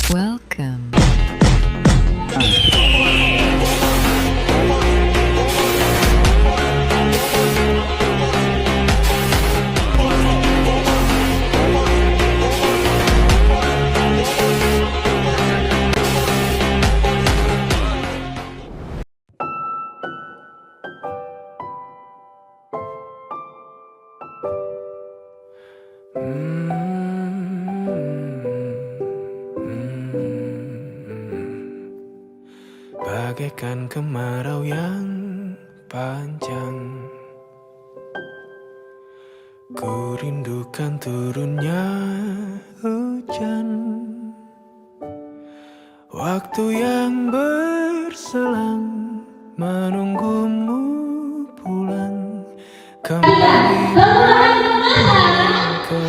Welcome. Bagaikan kemarau yang panjang, ku rindukan turunnya hujan, waktu yang berselang menunggumu pulang kembali ke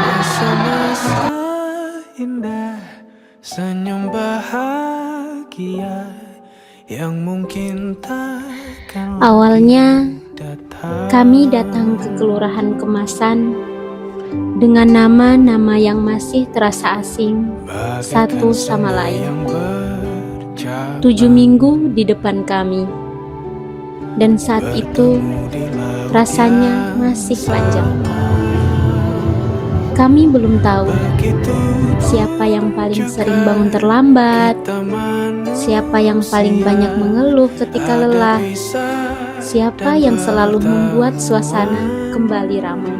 masa-masa indah, senyum bahagia yang mungkin takkan Awalnya datang. kami datang ke Kelurahan Kemasan dengan nama-nama yang masih terasa asing satu sama lain. 7 minggu di depan kami, dan saat itu rasanya masih panjang. Kami belum tahu siapa yang paling sering bangun terlambat, siapa yang paling banyak mengeluh ketika lelah, siapa yang selalu membuat suasana kembali ramai,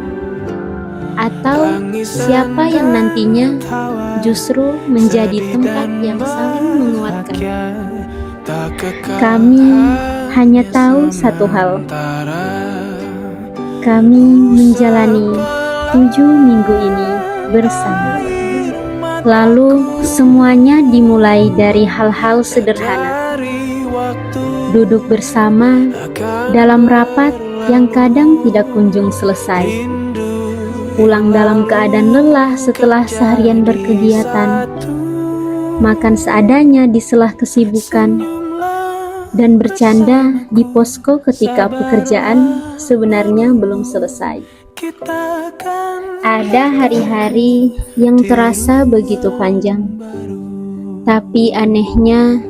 atau siapa yang nantinya justru menjadi tempat yang saling menguatkan. Kami hanya tahu satu hal: kami menjalani 7 minggu ini bersama. Lalu semuanya dimulai dari hal-hal sederhana. Duduk bersama dalam rapat yang kadang tidak kunjung selesai. Pulang dalam keadaan lelah setelah seharian berkegiatan. Makan seadanya di sela kesibukan. Dan bercanda di posko ketika pekerjaan sebenarnya belum selesai. Ada hari-hari yang terasa begitu panjang, tapi anehnya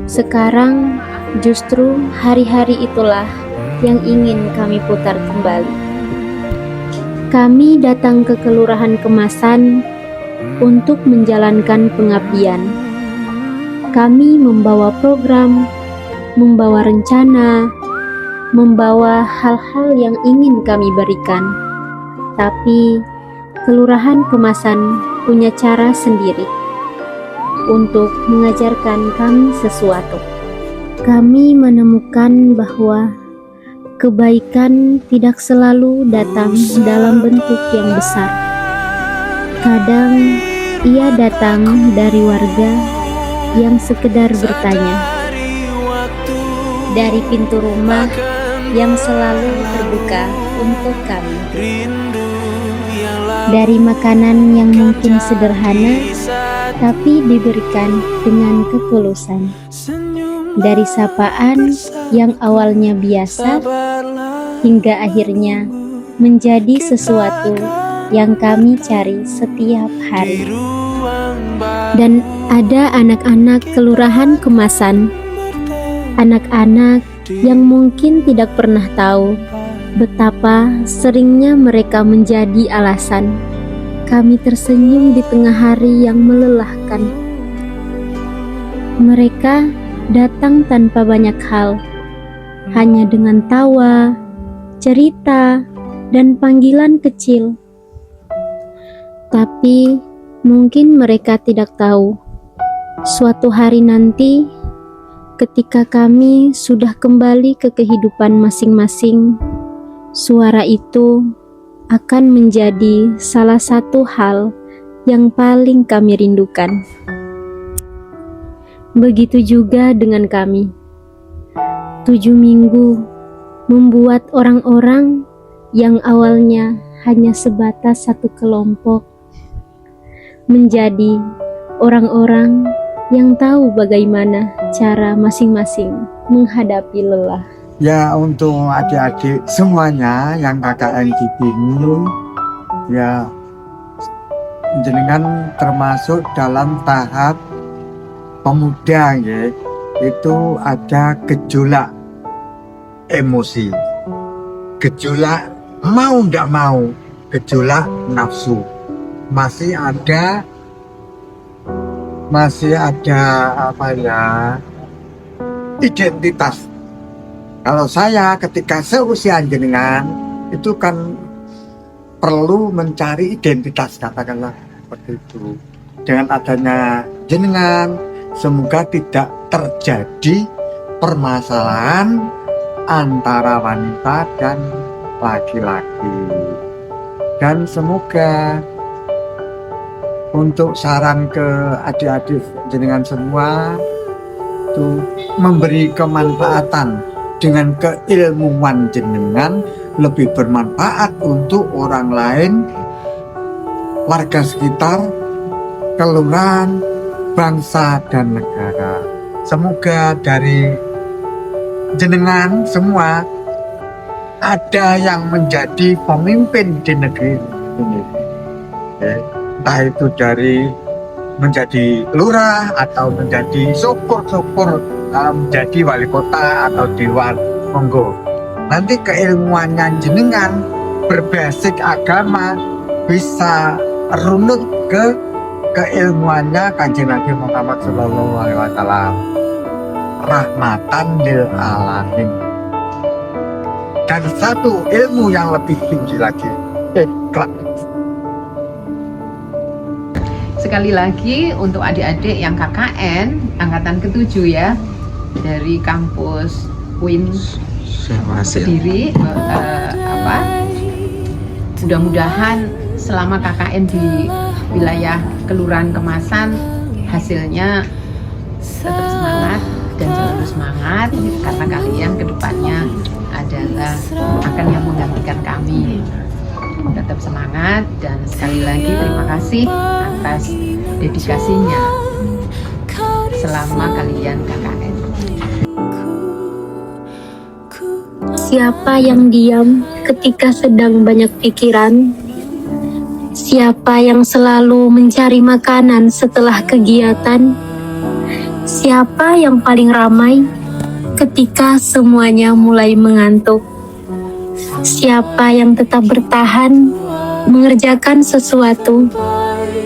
sekarang justru hari-hari itulah yang ingin kami putar kembali. Kami datang ke Kelurahan Kemasan untuk menjalankan pengabdian. Kami membawa program, membawa rencana, membawa hal-hal yang ingin kami berikan. Tapi Kelurahan Kemasan punya cara sendiri untuk mengajarkan kami sesuatu. Kami menemukan bahwa kebaikan tidak selalu datang dalam bentuk yang besar. Kadang ia datang dari warga yang sekedar bertanya, dari pintu rumah yang selalu terbuka untuk kami, dari makanan yang mungkin sederhana tapi diberikan dengan ketulusan, dari sapaan yang awalnya biasa hingga akhirnya menjadi sesuatu yang kami cari setiap hari. Dan ada anak-anak Kelurahan Kemasan, anak-anak yang mungkin tidak pernah tahu betapa seringnya mereka menjadi alasan kami tersenyum di tengah hari yang melelahkan. Mereka datang tanpa banyak hal, hanya dengan tawa, cerita, dan panggilan kecil. Tapi mungkin mereka tidak tahu, suatu hari nanti ketika kami sudah kembali ke kehidupan masing-masing, suara itu akan menjadi salah satu hal yang paling kami rindukan. Begitu juga dengan kami. 7 minggu membuat orang-orang yang awalnya hanya sebatas satu kelompok menjadi orang-orang yang tahu bagaimana cara masing-masing menghadapi lelah. Ya, untuk adik-adik semuanya yang KKN di sini, ya jenengan termasuk dalam tahap pemuda ya, itu ada gejolak emosi, gejolak mau ndak mau, gejolak nafsu, masih ada apa ya, identitas. Kalau saya ketika seusia jenengan itu kan perlu mencari identitas, katakanlah seperti itu. Dengan adanya jenengan, semoga tidak terjadi permasalahan antara wanita dan laki-laki. Dan semoga untuk saran ke adik-adik jenengan semua itu memberi kemanfaatan dengan keilmuan jenengan lebih bermanfaat untuk orang lain, warga sekitar, kelurahan, bangsa dan negara. Semoga dari jenengan semua ada yang menjadi pemimpin di negeri ini. Entah itu dari menjadi lurah atau menjadi syukur-syukur menjadi wali kota atau dewan, monggo. Nanti keilmuannya jenengan berbasis agama bisa runut ke keilmuannya Kanjeng Nabi Muhammad Sallallahu Alaihi Wasallam, rahmatan lil alamin. Dan satu ilmu yang lebih tinggi lagi, ikhlas. Sekali lagi untuk adik-adik yang KKN angkatan ke-7 ya, dari kampus UIN Kediri, mudah-mudahan selama KKN di wilayah Kelurahan Kemasan hasilnya tetap semangat dan selalu semangat, karena kalian kedepannya adalah akan yang menggantikan kami. Tetap semangat, dan sekali lagi terima kasih atas dedikasinya selama kalian KKN. Siapa yang diam ketika sedang banyak pikiran? Siapa yang selalu mencari makanan setelah kegiatan? Siapa yang paling ramai ketika semuanya mulai mengantuk? Siapa yang tetap bertahan mengerjakan sesuatu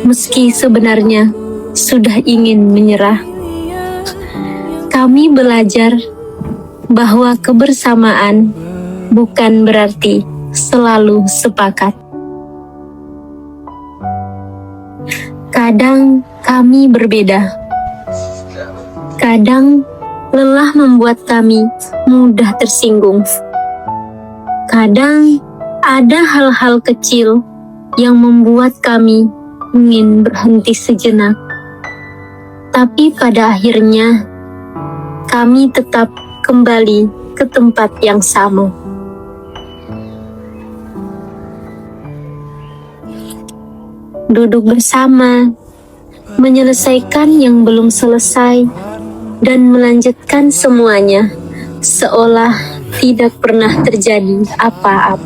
meski sebenarnya sudah ingin menyerah? Kami belajar bahwa kebersamaan bukan berarti selalu sepakat. Kadang kami berbeda. Kadang lelah membuat kami mudah tersinggung. Kadang ada hal-hal kecil yang membuat kami ingin berhenti sejenak. Tapi pada akhirnya kami tetap kembali ke tempat yang sama. Duduk bersama, menyelesaikan yang belum selesai, dan melanjutkan semuanya seolah tidak pernah terjadi apa-apa.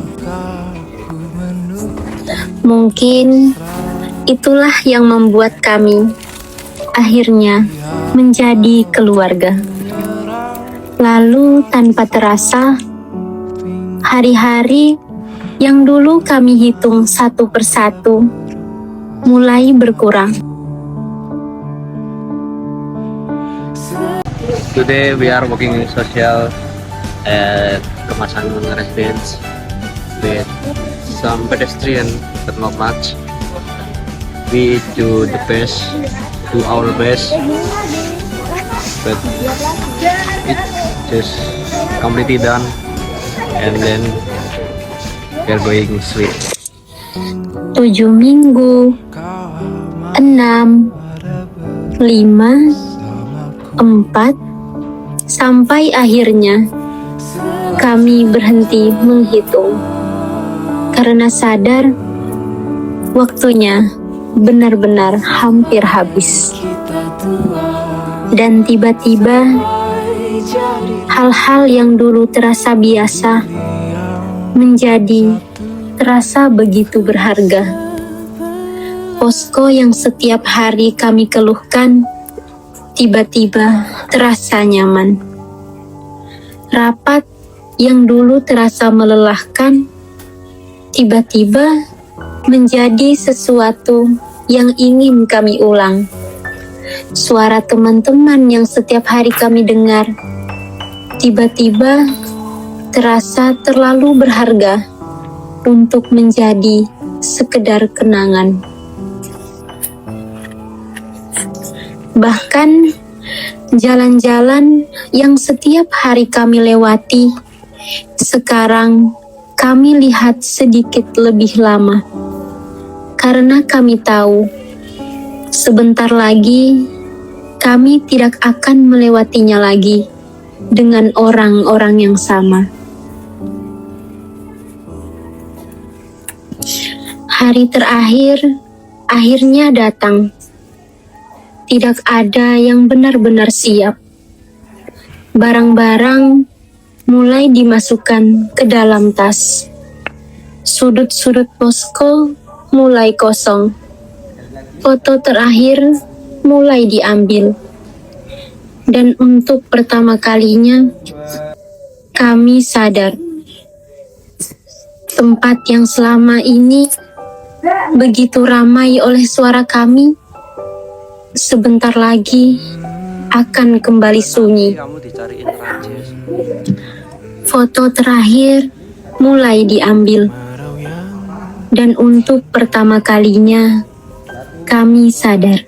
Mungkin itulah yang membuat kami akhirnya menjadi keluarga. Lalu tanpa terasa, hari-hari yang dulu kami hitung satu persatu mulai berkurang. Today we are working in social at Kemasan Residence with some pedestrian, but not much. We do the best, do our best, but it just completely done, and then we are going sleep. 7 minggu, 6, 5, 4, sampai akhirnya kami berhenti menghitung karena sadar waktunya benar-benar hampir habis. Dan tiba-tiba hal-hal yang dulu terasa biasa menjadi terasa begitu berharga. Posko yang setiap hari kami keluhkan tiba-tiba terasa nyaman. Rapat yang dulu terasa melelahkan tiba-tiba menjadi sesuatu yang ingin kami ulang. Suara teman-teman yang setiap hari kami dengar tiba-tiba terasa terlalu berharga untuk menjadi sekedar kenangan. Bahkan jalan-jalan yang setiap hari kami lewati sekarang kami lihat sedikit lebih lama, karena kami tahu sebentar lagi kami tidak akan melewatinya lagi dengan orang-orang yang sama. Hari terakhir akhirnya datang. Tidak ada yang benar-benar siap. Barang-barang mulai dimasukkan ke dalam tas. Sudut-sudut posko mulai kosong. Foto terakhir mulai diambil. Dan untuk pertama kalinya, kami sadar tempat yang selama ini begitu ramai oleh suara kami, sebentar lagi akan kembali sunyi. Foto terakhir mulai diambil. Dan untuk pertama kalinya, kami sadar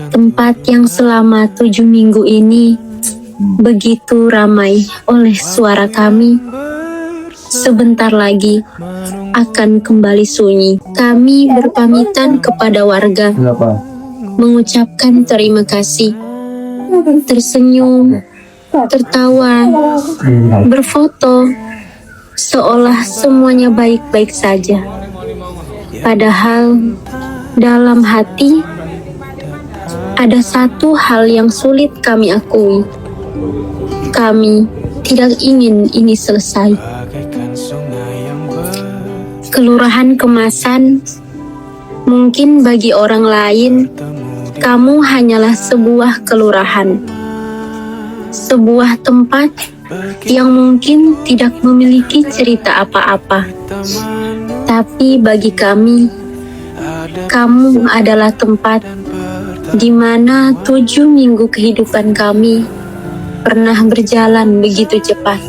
tempat yang selama 7 minggu ini begitu ramai oleh suara kami, sebentar lagi akan kembali sunyi. Kami berpamitan kepada warga, mengucapkan terima kasih, tersenyum, tertawa, berfoto, seolah semuanya baik-baik saja. Padahal dalam hati ada satu hal yang sulit kami akui. Kami tidak ingin ini selesai. Kelurahan Kemasan, mungkin bagi orang lain, kamu hanyalah sebuah kelurahan. Sebuah tempat yang mungkin tidak memiliki cerita apa-apa. Tapi bagi kami, kamu adalah tempat di mana 7 minggu kehidupan kami pernah berjalan begitu cepat.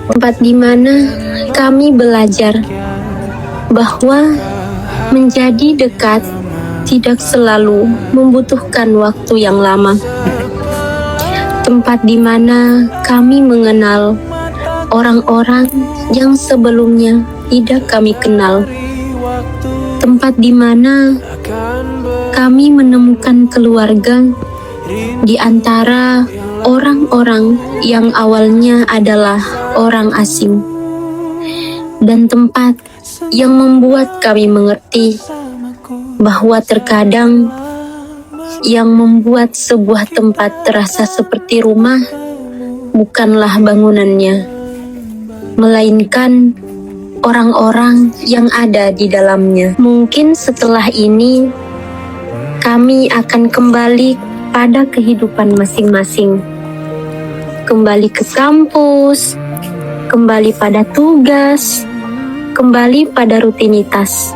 Tempat di mana kami belajar bahwa menjadi dekat tidak selalu membutuhkan waktu yang lama. Tempat di mana kami mengenal orang-orang yang sebelumnya tidak kami kenal. Tempat di mana kami menemukan keluarga di antara orang-orang yang awalnya adalah orang asing. Dan tempat yang membuat kami mengerti bahwa terkadang yang membuat sebuah tempat terasa seperti rumah bukanlah bangunannya, melainkan orang-orang yang ada di dalamnya. Mungkin setelah ini kami akan kembali pada kehidupan masing-masing. Kembali ke kampus, kembali pada tugas, kembali pada rutinitas.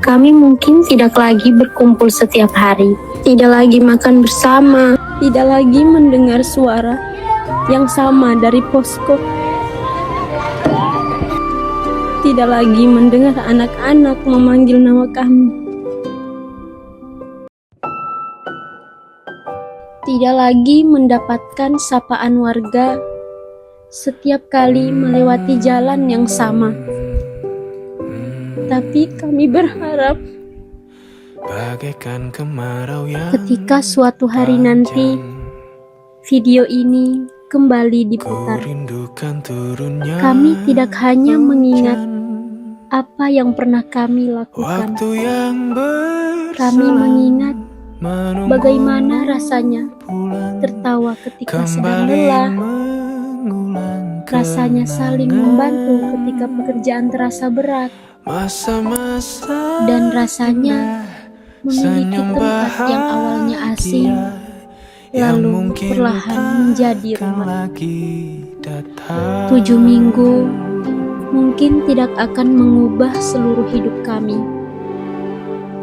Kami mungkin tidak lagi berkumpul setiap hari, tidak lagi makan bersama, tidak lagi mendengar suara yang sama dari posko, tidak lagi mendengar anak-anak memanggil nama kami, tidak lagi mendapatkan sapaan warga setiap kali melewati jalan yang sama. Tapi kami berharap ketika suatu hari nanti video ini kembali diputar, kami tidak hanya mengingat apa yang pernah kami lakukan. Kami mengingat bagaimana rasanya tertawa ketika sedang lelah, rasanya saling membantu ketika pekerjaan terasa berat, masa-masa Dan rasanya indah, memiliki senyum tempat yang awalnya asing, bahagia yang lalu mungkin perlahan menjadi takkan rumah. lagi datang. 7 minggu mungkin tidak akan mengubah seluruh hidup kami,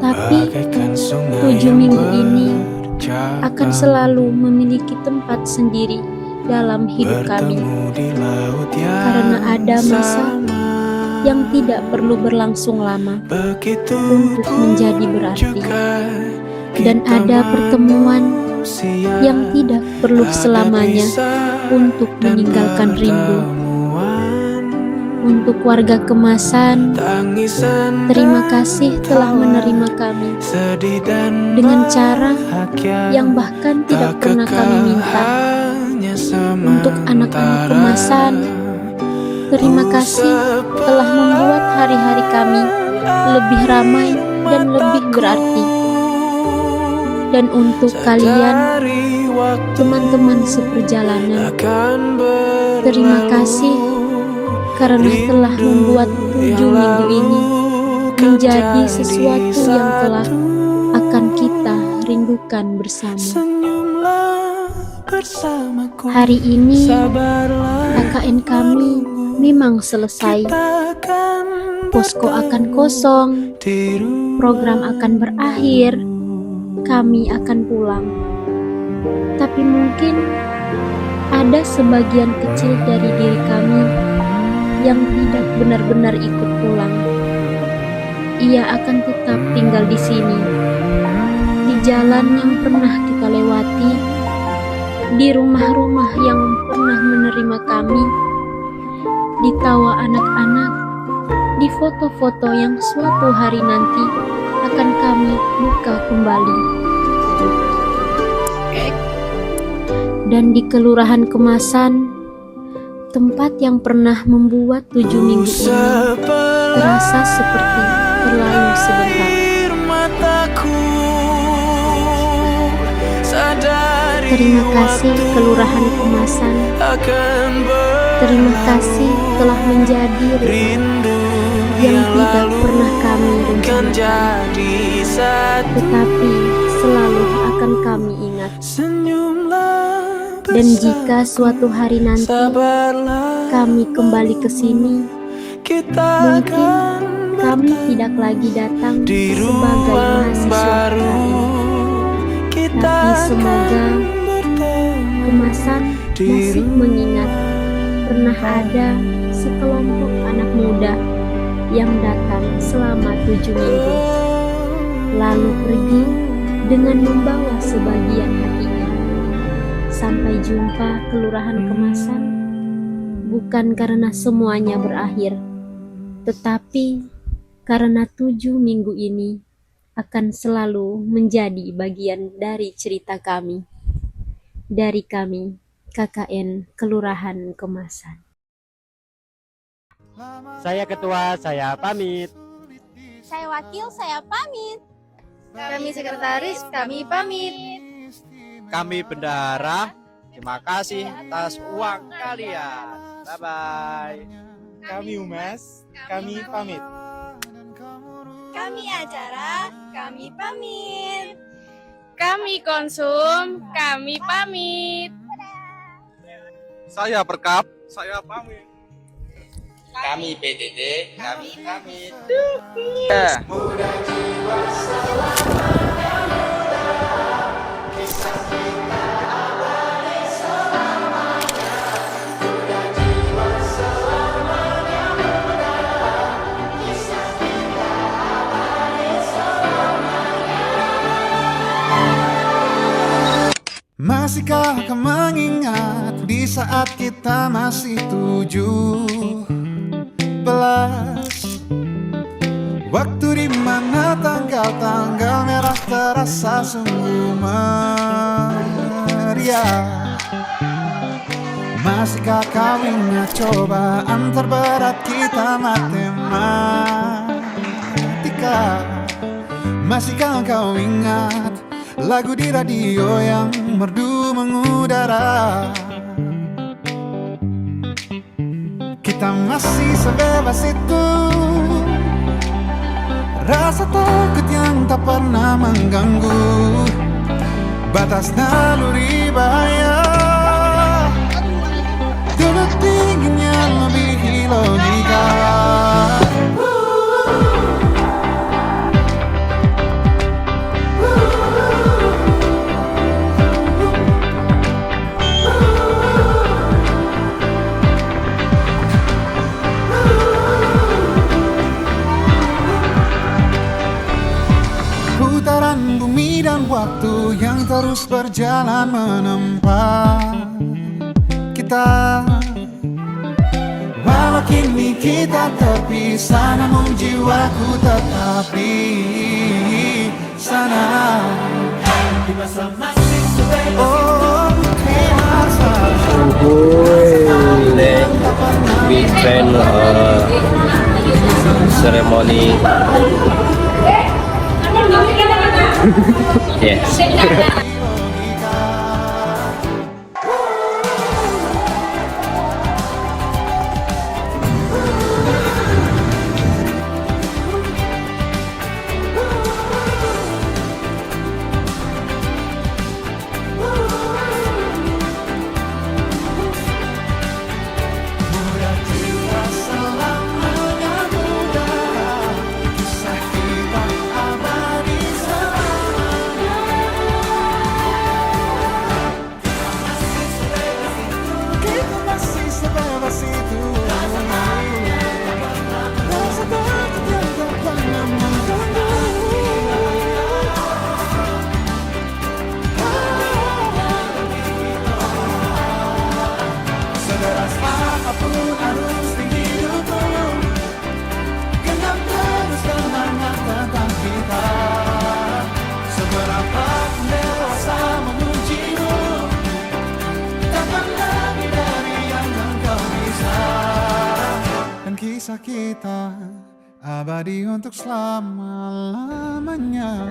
tapi Bagaikan sungai 7 yang minggu ini berjalan, akan selalu memiliki tempat sendiri dalam hidup kami, bertemu di laut yang karena ada masa sama. yang tidak perlu berlangsung lama Begitu untuk menjadi berarti, juga dan kita ada pertemuan manusia, yang tidak perlu ada selamanya bisa untuk dan meninggalkan rindu. pertemuan, Untuk warga Kemasan, tangisan terima dan kasih telah tawa, menerima kami sedih dan dengan cara bahagia, yang bahkan tidak tak pernah kami kekal, minta. hanya Untuk anak-anak sementara. Kemasan, terima kasih telah membuat hari-hari kami lebih ramai dan lebih berarti. Dan untuk kalian, Sadari waktu teman-teman seperjalanan, akan terima berlalu, kasih karena telah membuat 7 minggu ini menjadi sesuatu yang telah akan kita rindukan bersama. Senyumlah bersamaku, Hari ini sabarlah, KKN kami memang selesai. kita akan Posko akan kosong, di program akan berakhir, kami akan pulang. Tapi mungkin ada sebagian kecil dari diri kami yang tidak benar-benar ikut pulang. Ia akan tetap tinggal di sini, di jalan yang pernah kita lewati, di rumah-rumah yang pernah menerima kami, di tawa anak-anak, di foto-foto yang suatu hari nanti akan kami buka kembali. Dan di Kelurahan Kemasan, tempat yang pernah membuat 7 minggu ini terasa seperti terlalu sebentar. Terima kasih Kelurahan Kemasan. Terima kasih telah menjadi rumah yang tidak pernah kami rencanakan, tetapi selalu akan kami ingat. Dan jika suatu hari nanti kami kembali ke sini, mungkin kami tidak lagi datang sebagai mahasiswa KKN, tapi semoga Kemasan masih mengingat pernah ada sekelompok anak muda yang datang selama 7 minggu, lalu pergi dengan membawa sebagian hatinya. Sampai jumpa Kelurahan Kemasan, bukan karena semuanya berakhir, tetapi karena 7 minggu ini akan selalu menjadi bagian dari cerita kami. Dari kami, KKN Kelurahan Kemasan. Saya ketua, saya pamit. Saya wakil, saya pamit. Kami sekretaris, kami pamit. Kami bendahara, terima kasih atas uang kalian. Bye-bye. Kami humas, kami pamit. Kami acara, kami pamit. Kami konsum, kami pamit. Saya perkap, saya pamit. Kami PTT, kami pamit. Masihkah kau mengingat di saat kita masih 17? Waktu di mana tanggal-tanggal merah terasa sungguh meriah. Masihkah kau ingat cobaan terberat kita matematika? Masihkah kau ingat lagu di radio yang merdu mengudara? Kita masih sebebas itu Rasa takut yang tak pernah mengganggu batas naluri bahaya. Detak dinginnya melebihi logika. Putaran bumi dan waktu yang terus berjalan menempa kita. Walau kini kita terpisah, namun jiwaku tetap di sana. Oh, Today we train ceremony. Yes. Kisah kita abadi untuk selama-lamanya.